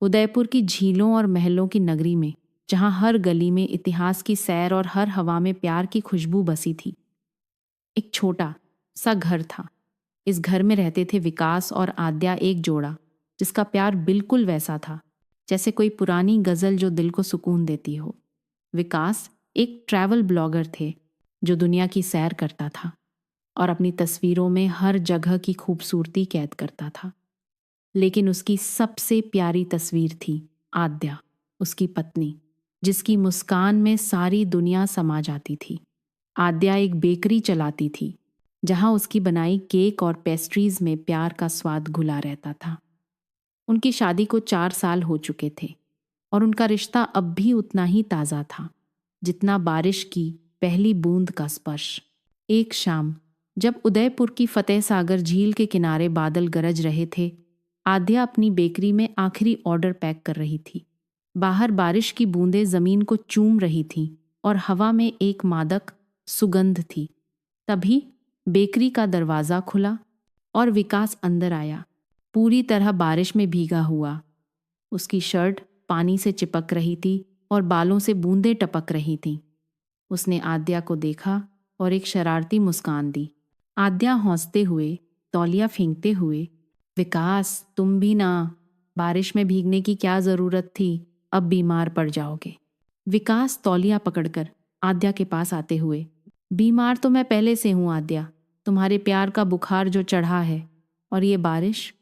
उदयपुर की झीलों और महलों की नगरी में, जहां हर गली में इतिहास की सैर और हर हवा में प्यार की खुशबू बसी थी, एक छोटा सा घर था। इस घर में रहते थे विकास और आद्या, एक जोड़ा जिसका प्यार बिल्कुल वैसा था जैसे कोई पुरानी गजल जो दिल को सुकून देती हो। विकास एक ट्रैवल ब्लॉगर थे जो दुनिया की सैर करता था और अपनी तस्वीरों में हर जगह की खूबसूरती कैद करता था। लेकिन उसकी सबसे प्यारी तस्वीर थी आद्या, उसकी पत्नी, जिसकी मुस्कान में सारी दुनिया समा जाती थी। आद्या एक बेकरी चलाती थी जहां उसकी बनाई केक और पेस्ट्रीज में प्यार का स्वाद घुला रहता था। उनकी शादी को 4 साल हो चुके थे और उनका रिश्ता अब भी उतना ही ताज़ा था जितना बारिश की पहली बूंद का स्पर्श। एक शाम जब उदयपुर की फतेह सागर झील के किनारे बादल गरज रहे थे, आद्या अपनी बेकरी में आखिरी ऑर्डर पैक कर रही थी। बाहर बारिश की बूंदें जमीन को चूम रही थीं और हवा में एक मादक सुगंध थी। तभी बेकरी का दरवाज़ा खुला और विकास अंदर आया, पूरी तरह बारिश में भीगा हुआ। उसकी शर्ट पानी से चिपक रही थी और बालों से बूंदें टपक रही थीं। उसने आद्या को देखा और एक शरारती मुस्कान दी। आद्या हंसते हुए, तौलिया फेंकते हुए, विकास तुम भी ना, बारिश में भीगने की क्या ज़रूरत थी, अब बीमार पड़ जाओगे। विकास तौलिया पकड़कर आद्या के पास आते हुए, बीमार तो मैं पहले से हूँ आद्या, तुम्हारे प्यार का बुखार जो चढ़ा है, और ये बारिश,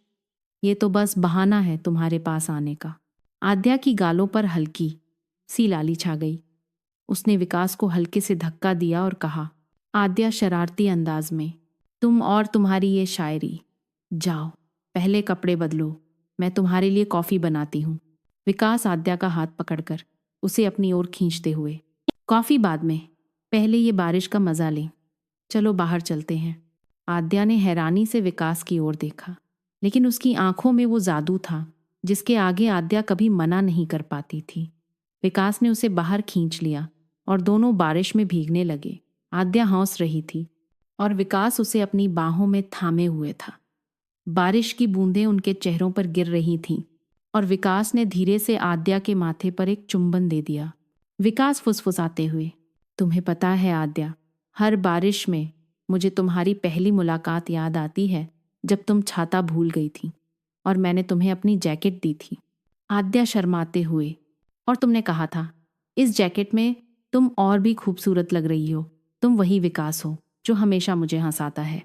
ये तो बस बहाना है तुम्हारे पास आने का। आद्या की गालों पर हल्की सी लाली छा गई। उसने विकास को हल्के से धक्का दिया और कहा, आद्या शरारती अंदाज में, तुम और तुम्हारी ये शायरी, जाओ पहले कपड़े बदलो, मैं तुम्हारे लिए कॉफ़ी बनाती हूँ। विकास आद्या का हाथ पकड़कर उसे अपनी ओर खींचते हुए, कॉफ़ी बाद में, पहले ये बारिश का मज़ा लें, चलो बाहर चलते हैं। आद्या ने हैरानी से विकास की ओर देखा, लेकिन उसकी आंखों में वो जादू था जिसके आगे आद्या कभी मना नहीं कर पाती थी। विकास ने उसे बाहर खींच लिया और दोनों बारिश में भीगने लगे। आद्या हंस रही थी और विकास उसे अपनी बाहों में थामे हुए था। बारिश की बूंदें उनके चेहरों पर गिर रही थीं और विकास ने धीरे से आद्या के माथे पर एक चुंबन दे दिया। विकास फुसफुसाते हुए, तुम्हें पता है आद्या, हर बारिश में मुझे तुम्हारी पहली मुलाकात याद आती है जब तुम छाता भूल गई थी और मैंने तुम्हें अपनी जैकेट दी थी। आद्या शर्माते हुए, और तुमने कहा था, इस जैकेट में तुम और भी खूबसूरत लग रही हो, तुम वही विकास हो जो हमेशा मुझे हंसाता है।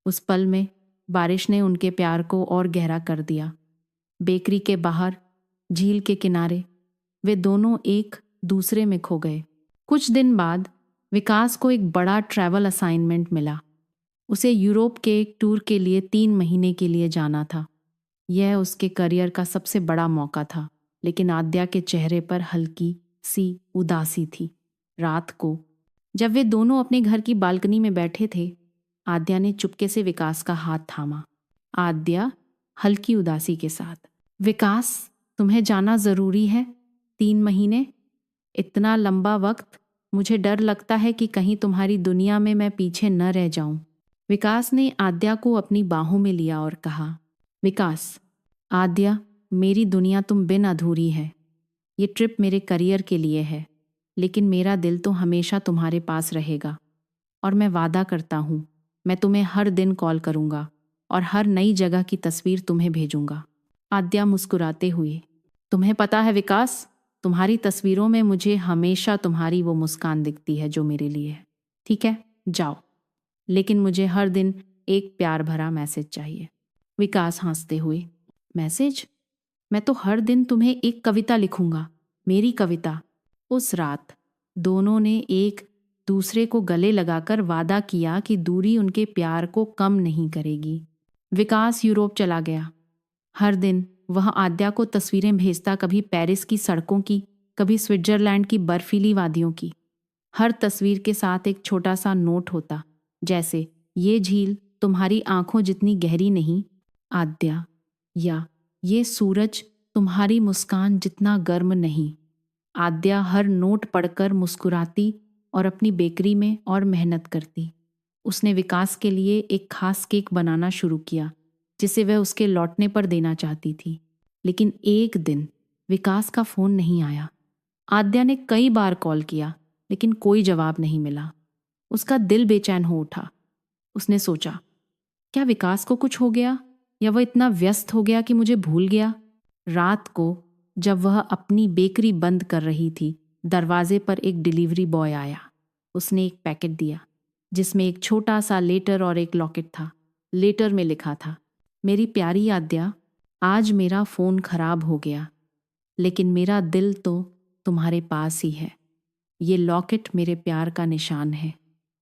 उस पल में बारिश ने उनके प्यार को और गहरा कर दिया। बेकरी के बाहर, झील के किनारे, वे दोनों एक दूसरे में खो गए। कुछ दिन बाद विकास को एक बड़ा ट्रैवल असाइनमेंट मिला। उसे यूरोप के एक टूर के लिए 3 महीने के लिए जाना था। यह उसके करियर का सबसे बड़ा मौका था, लेकिन आद्या के चेहरे पर हल्की सी उदासी थी। रात को जब वे दोनों अपने घर की बालकनी में बैठे थे, आद्या ने चुपके से विकास का हाथ थामा। आद्या हल्की उदासी के साथ, विकास तुम्हें जाना ज़रूरी है? 3 महीने, इतना लंबा वक्त, मुझे डर लगता है कि कहीं तुम्हारी दुनिया में मैं पीछे न रह जाऊं। विकास ने आद्या को अपनी बाहों में लिया और कहा, विकास, आद्या, मेरी दुनिया तुम बिन अधूरी है। ये ट्रिप मेरे करियर के लिए है, लेकिन मेरा दिल तो हमेशा तुम्हारे पास रहेगा। और मैं वादा करता हूँ, मैं तुम्हें हर दिन कॉल करूँगा और हर नई जगह की तस्वीर तुम्हें भेजूँगा। आद्या मुस्कुराते हुए, तुम्हें पता है विकास, तुम्हारी तस्वीरों में मुझे हमेशा तुम्हारी वो मुस्कान दिखती है जो मेरे लिए है। ठीक है, जाओ, लेकिन मुझे हर दिन एक प्यार भरा मैसेज चाहिए। विकास हंसते हुए, मैसेज? मैं तो हर दिन तुम्हें एक कविता लिखूंगा, मेरी कविता। उस रात दोनों ने एक दूसरे को गले लगाकर वादा किया कि दूरी उनके प्यार को कम नहीं करेगी। विकास यूरोप चला गया। हर दिन वह आद्या को तस्वीरें भेजता, कभी पेरिस की सड़कों की, कभी स्विट्जरलैंड की बर्फीली वादियों की। हर तस्वीर के साथ एक छोटा सा नोट होता, जैसे, ये झील तुम्हारी आंखों जितनी गहरी नहीं आद्या, या ये सूरज तुम्हारी मुस्कान जितना गर्म नहीं। आद्या हर नोट पढ़कर मुस्कुराती और अपनी बेकरी में और मेहनत करती। उसने विकास के लिए एक खास केक बनाना शुरू किया जिसे वह उसके लौटने पर देना चाहती थी। लेकिन एक दिन विकास का फोन नहीं आया। आद्या ने कई बार कॉल किया लेकिन कोई जवाब नहीं मिला। उसका दिल बेचैन हो उठा। उसने सोचा, क्या विकास को कुछ हो गया या वह इतना व्यस्त हो गया कि मुझे भूल गया। रात को जब वह अपनी बेकरी बंद कर रही थी, दरवाजे पर एक डिलीवरी बॉय आया। उसने एक पैकेट दिया जिसमें एक छोटा सा लेटर और एक लॉकेट था। लेटर में लिखा था, मेरी प्यारी आद्या, आज मेरा फ़ोन खराब हो गया लेकिन मेरा दिल तो तुम्हारे पास ही है। ये लॉकेट मेरे प्यार का निशान है।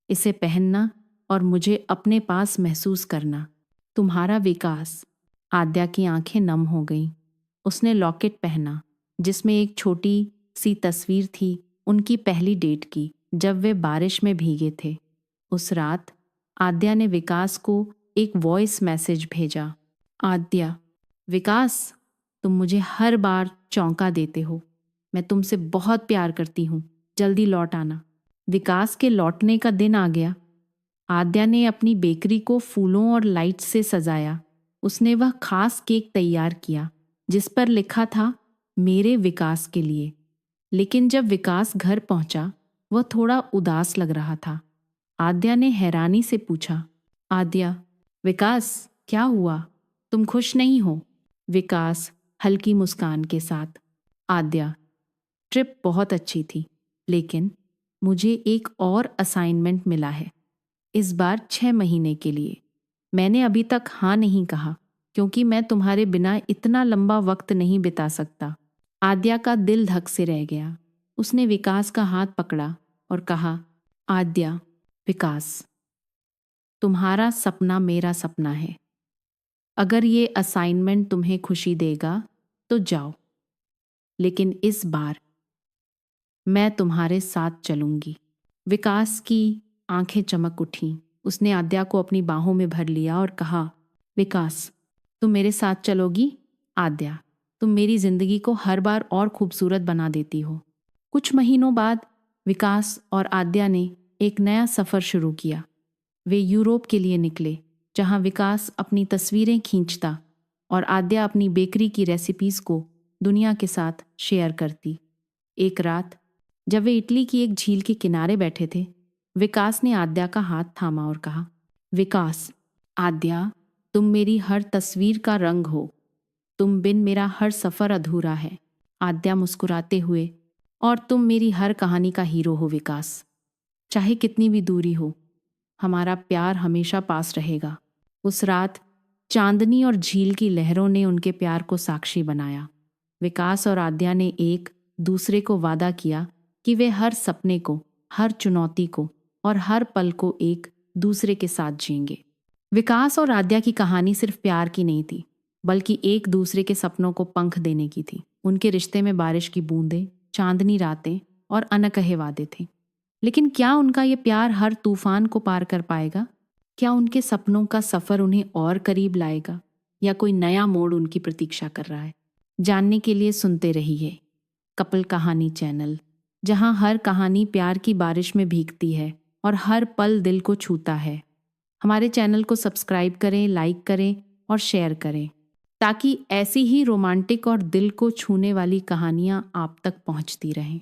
इसे पहनना और मुझे अपने पास महसूस करना। तुम्हारा विकास। आद्या की आंखें नम हो गईं। उसने लॉकेट पहना जिसमें एक छोटी सी तस्वीर थी उनकी पहली डेट की, जब वे बारिश में भीगे थे। उस रात आद्या ने विकास को एक वॉइस मैसेज भेजा। आद्या, विकास, तुम मुझे हर बार चौंका देते हो। मैं तुमसे बहुत प्यार करती हूँ। जल्दी लौट आना। विकास के लौटने का दिन आ गया। आद्या ने अपनी बेकरी को फूलों और लाइट से सजाया। उसने वह खास केक तैयार किया जिस पर लिखा था, मेरे विकास के लिए। लेकिन जब विकास घर पहुंचा, वह थोड़ा उदास लग रहा था। आद्या ने हैरानी से पूछा, आद्या, विकास, क्या हुआ? तुम खुश नहीं हो? विकास हल्की मुस्कान के साथ, आद्या, ट्रिप बहुत अच्छी थी लेकिन मुझे एक और असाइनमेंट मिला है, इस बार 6 महीने के लिए। मैंने अभी तक हाँ नहीं कहा क्योंकि मैं तुम्हारे बिना इतना लंबा वक्त नहीं बिता सकता। आद्या का दिल धक से रह गया। उसने विकास का हाथ पकड़ा और कहा, आद्या, विकास, तुम्हारा सपना मेरा सपना है। अगर ये असाइनमेंट तुम्हें खुशी देगा तो जाओ, लेकिन इस बार मैं तुम्हारे साथ चलूंगी। विकास की आंखें चमक उठीं। उसने आद्या को अपनी बाहों में भर लिया और कहा, विकास, तुम मेरे साथ चलोगी? आद्या, तुम मेरी जिंदगी को हर बार और खूबसूरत बना देती हो। कुछ महीनों बाद विकास और आद्या ने एक नया सफ़र शुरू किया। वे यूरोप के लिए निकले, जहां विकास अपनी तस्वीरें खींचता और आद्या अपनी बेकरी की रेसिपीज़ को दुनिया के साथ शेयर करती। एक रात जब वे इटली की एक झील के किनारे बैठे थे, विकास ने आद्या का हाथ थामा और कहा, विकास, आद्या, तुम मेरी हर तस्वीर का रंग हो। तुम बिन मेरा हर सफ़र अधूरा है। आद्या मुस्कुराते हुए, और तुम मेरी हर कहानी का हीरो हो विकास। चाहे कितनी भी दूरी हो, हमारा प्यार हमेशा पास रहेगा। उस रात चांदनी और झील की लहरों ने उनके प्यार को साक्षी बनाया। विकास और आद्या ने एक दूसरे को वादा किया कि वे हर सपने को, हर चुनौती को और हर पल को एक दूसरे के साथ जिएंगे। विकास और आद्या की कहानी सिर्फ प्यार की नहीं थी, बल्कि एक दूसरे के सपनों को पंख देने की थी। उनके रिश्ते में बारिश की बूंदें, चांदनी रातें और अनकहे वादे थे। लेकिन क्या उनका ये प्यार हर तूफान को पार कर पाएगा? क्या उनके सपनों का सफ़र उन्हें और करीब लाएगा, या कोई नया मोड़ उनकी प्रतीक्षा कर रहा है? जानने के लिए सुनते रहिए कपल कहानी चैनल, जहां हर कहानी प्यार की बारिश में भीगती है और हर पल दिल को छूता है। हमारे चैनल को सब्सक्राइब करें, लाइक करें और शेयर करें, ताकि ऐसी ही रोमांटिक और दिल को छूने वाली कहानियां आप तक पहुंचती रहें।